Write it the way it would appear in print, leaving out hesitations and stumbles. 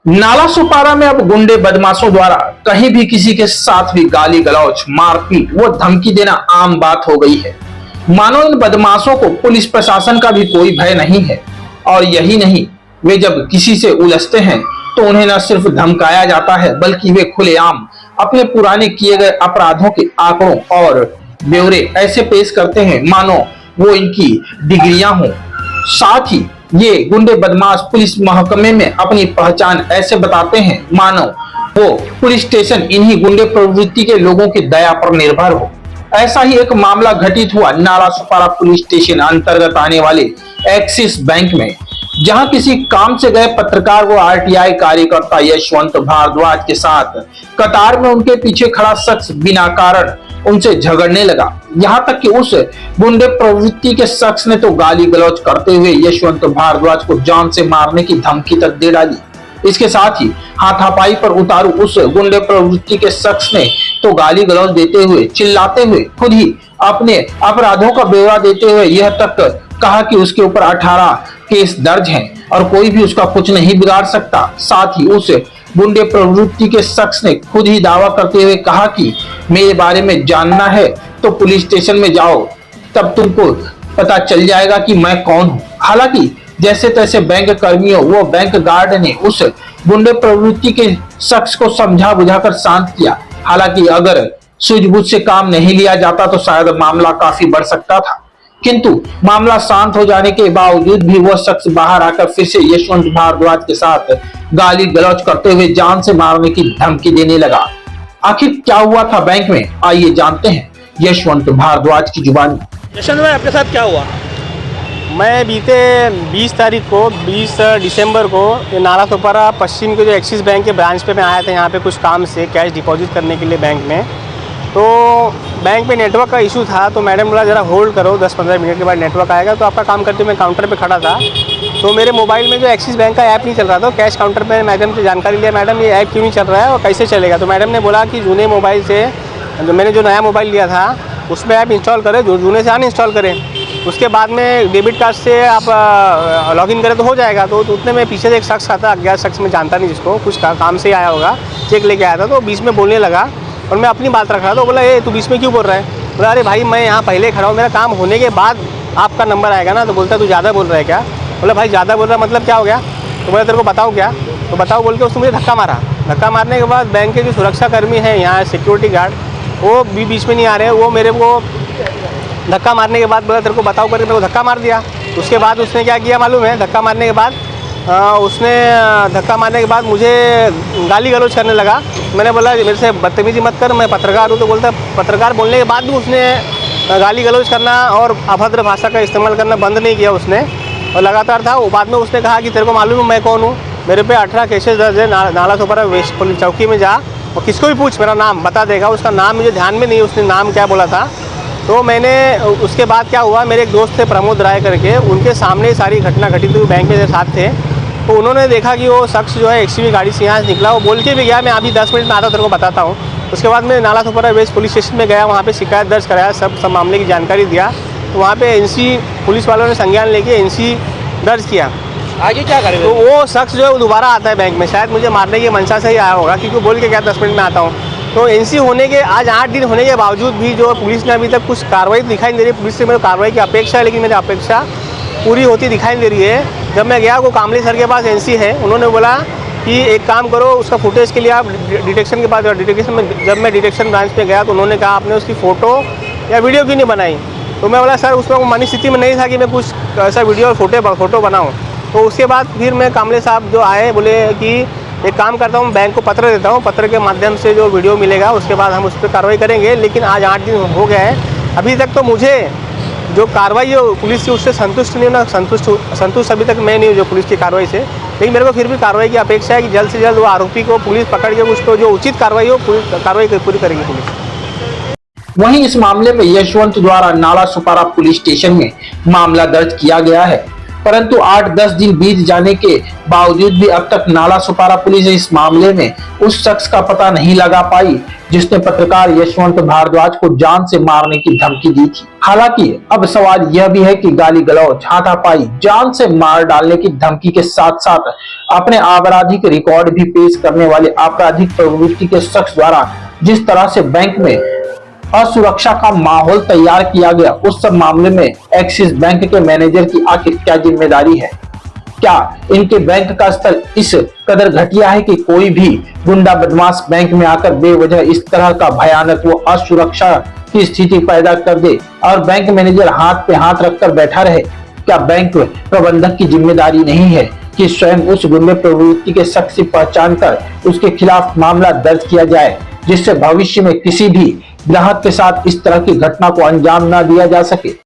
नाला सुपारा में अब गुंडे बदमाशों द्वारा कहीं भी किसी के साथ भी गाली गलौज, मारपीट व धमकी देना आम बात हो गई है। मानो इन बदमाशों को पुलिस प्रशासन का भी कोई भय नहीं है। और यही नहीं, वे जब किसी से उलझते हैं तो उन्हें न सिर्फ धमकाया जाता है, बल्कि वे खुलेआम अपने पुराने किए गए अपराधों के आंकड़ों और ब्यौरे ऐसे पेश करते हैं मानो वो इनकी डिग्रियां हों। साथ ही ये गुंडे बदमाश पुलिस महकमे में अपनी पहचान ऐसे बताते हैं मानो वो पुलिस स्टेशन इन्हीं गुंडे प्रवृत्ति के लोगों की दया पर निर्भर हो। ऐसा ही एक मामला घटित हुआ नाला सुपारा पुलिस स्टेशन अंतर्गत आने वाले एक्सिस बैंक में, जहां किसी काम से गए पत्रकार व आरटीआई कार्यकर्ता यशवंत भारद्वाज के साथ कतार में उनके पीछे खड़ा शख्स बिना कारण उनसे झगड़ने लगा। यहां तक कि उस गुंडे प्रवृत्ति के शख्स ने तो गाली गलौज करते हुए यशवंत भारद्वाज को जान से मारने की धमकी तक दे डाली। इसके साथ ही हाथापाई पर उतारू उस गुंडे प्रवृत्ति के शख्स ने तो गाली गलौज देते हुए, चिल्लाते हुए खुद ही अपने अपराधों का ब्यौरा देते हुए यह तक कहा कि उसके ऊपर 18 केस दर्ज हैं और कोई भी उसका कुछ नहीं बिगाड़ सकता। साथ ही उस गुंडे प्रवृत्ति के शख्स ने खुद ही दावा करते हुए कहा कि मेरे बारे में जानना है तो पुलिस स्टेशन में जाओ, तब तुमको पता चल जाएगा कि मैं कौन हूँ। हालांकि जैसे तैसे बैंक कर्मियों व बैंक गार्ड ने उस गुंडे प्रवृत्ति के शख्स को समझा बुझाकर शांत किया। हालांकि अगर सूझबूझ से काम नहीं लिया जाता तो शायद मामला काफी बढ़ सकता था, किंतु मामला शांत हो जाने के बावजूद भी वह शख्स बाहर आकर फिर से यशवंत भारद्वाज के साथ गाली गलौज करते हुए जान से मारने की धमकी देने लगा। आखिर क्या हुआ था बैंक में, आइए जानते हैं यशवंत भारद्वाज की जुबानी। यशवंत भाई, आपके साथ क्या हुआ? मैं बीते 20 दिसंबर को ये नाला सुपारा पश्चिम के जो एक्सिस बैंक के ब्रांच पे मैं आया था यहाँ पे कुछ काम से कैश डिपॉजिट करने के लिए बैंक में। तो बैंक में नेटवर्क का इशू था, तो मैडम बोला ज़रा होल्ड करो, 10-15 मिनट के बाद नेटवर्क आएगा। तो आपका काम करते हुए मैं काउंटर पे खड़ा था, तो मेरे मोबाइल में जो एक्सिस बैंक का ऐप नहीं चल रहा था। कैश काउंटर पे मैडम से जानकारी लिया, मैडम ये ऐप क्यों नहीं चल रहा है और कैसे चलेगा। तो मैडम ने बोला कि जूने मोबाइल से, मैंने जो नया मोबाइल लिया था उसमें ऐप इंस्टॉल करें, जो जूने से अनइंस्टॉल करें। उसके बाद में डेबिट कार्ड से आप लॉगिन करें तो हो जाएगा। तो उतने में पीछे से एक शख्स आता, अज्ञात शख्स में जानता नहीं, जिसको कुछ काम से ही आया होगा, चेक लेके आया था। तो बीच में बोलने लगा और मैं अपनी बात रख रहा था। तो बोला ए तू बीच में क्यों बोल रहा है? बोला अरे भाई मैं यहाँ पहले खड़ा हूँ, मेरा काम होने के बाद आपका नंबर आएगा ना। तो बोलता तू ज़्यादा बोल रहा है क्या? बोला भाई ज़्यादा बोल रहा मतलब क्या हो गया? तो बोला तेरे को बताऊँ क्या? तो बताओ बोल के उसने मुझे धक्का मारा। धक्का मारने के बाद बैंक के जो सुरक्षा कर्मी हैं यहाँ सिक्योरिटी गार्ड, वो भी बीच में नहीं आ रहे हैं। वो मेरे को धक्का मारने के बाद बोला तेरे को बताओ करके मेरे को धक्का मार दिया। उसके बाद उसने क्या किया मालूम है? धक्का मारने के बाद मुझे गाली गलौज करने लगा। मैंने बोला मेरे से बदतमीजी मत कर, मैं पत्रकार हूँ। तो बोलता पत्रकार बोलने के बाद भी उसने गाली गलौज करना और अभद्र भाषा का इस्तेमाल करना बंद नहीं किया उसने, और लगातार था। वो बाद में उसने कहा कि तेरे को मालूम है मैं कौन हूँ, मेरे पे 18 केसेस दर्ज है, नाला सुपारा वेस्ट पुलिस चौकी में जा और किसको भी पूछ, मेरा नाम बता देगा। उसका नाम मुझे ध्यान में नहीं, उसने नाम क्या बोला था। तो मैंने उसके बाद क्या हुआ, मेरे एक दोस्त थे प्रमोद राय करके, उनके सामने सारी घटना घटित हुई, बैंक में साथ थे। तो उन्होंने देखा कि वो शख्स जो है एक्सयूवी गाड़ी से यहाँ से निकला। वो बोल के भी गया मैं अभी 10 मिनट में आता हूँ, तेरे को बताता हूँ। उसके बाद मैं नाला सुपारा वेस्ट पुलिस स्टेशन में गया, वहाँ पे शिकायत दर्ज कराया, सब मामले की जानकारी दिया। तो वहाँ पे एनसी पुलिस वालों ने संज्ञान लेके एनसी दर्ज किया। आगे क्या करेंगे? तो वो शख्स जो है वो दोबारा आता है बैंक में, शायद मुझे मारने की मंशा से ही आया होगा, क्योंकि बोल के क्या 10 मिनट में आता हूँ। तो एनसी होने के आज 8 दिन होने के बावजूद भी जो पुलिस ने अभी तक कुछ कार्रवाई दिखाई नहीं दे रही। पुलिस से मेरे कार्रवाई की अपेक्षा है, लेकिन मेरी अपेक्षा पूरी होती दिखाई नहीं दे रही है। जब मैं गया वो कामले सर के पास एनसी है, उन्होंने बोला कि एक काम करो, उसका फुटेज के लिए आप डिटेक्शन के पास, डिटेक्शन में जब मैं डिटेक्शन ब्रांच पे गया तो उन्होंने कहा आपने उसकी फ़ोटो या वीडियो क्यों नहीं बनाई। तो मैं बोला सर उसमें वो मानी स्थिति में नहीं था कि मैं कुछ ऐसा वीडियो और फोटो बनाऊँ। तो उसके बाद फिर मैं कामले साहब जो आए, बोले कि एक काम करता हूँ, बैंक को पत्र देता हूँ, पत्र के माध्यम से जो वीडियो मिलेगा उसके बाद हम उस पर कार्रवाई करेंगे। लेकिन आज 8 दिन हो गए हैं, अभी तक तो मुझे जो कार्रवाई हो पुलिस की उससे संतुष्ट नहीं होना, संतुष्ट अभी तक मैं नहीं हूँ जो पुलिस की कार्रवाई से। लेकिन मेरे को फिर भी कार्रवाई की अपेक्षा है कि जल्द से जल्द वो आरोपी को पुलिस पकड़ के उसको जो उचित कार्रवाई हो कार्रवाई पूरी करेगी पुलिस। वहीं इस मामले में यशवंत द्वारा नाला सुपारा पुलिस स्टेशन में मामला दर्ज किया गया है। परंतु 8-10 दिन बीत जाने के बावजूद भी अब तक नाला सुपारा पुलिस इस मामले में उस शख्स का पता नहीं लगा पाई जिसने पत्रकार यशवंत भारद्वाज को जान से मारने की धमकी दी थी। हालांकि अब सवाल यह भी है कि गाली गलौज, हाथापाई, जान से मार डालने की धमकी के साथ साथ अपने आपराधिक रिकॉर्ड भी पेश करने वाले आपराधिक प्रवृत्ति के शख्स द्वारा जिस तरह से बैंक में असुरक्षा का माहौल तैयार किया गया, उस सब मामले में एक्सिस बैंक के मैनेजर की आखिर क्या जिम्मेदारी है? क्या इनके बैंक का स्तर इस कदर घटिया है कि कोई भी गुंडा बदमाश बैंक में आकर बेवजह इस तरह का भयानक व असुरक्षा की स्थिति पैदा कर दे और बैंक मैनेजर हाथ पे हाथ रखकर बैठा रहे? क्या बैंक प्रबंधक की जिम्मेदारी नहीं है कि स्वयं उस गुंडे प्रवृत्ति के शख्स की पहचान कर उसके खिलाफ मामला दर्ज किया जाए, जिससे भविष्य में किसी भी ग्राहक के साथ इस तरह की घटना को अंजाम न दिया जा सके?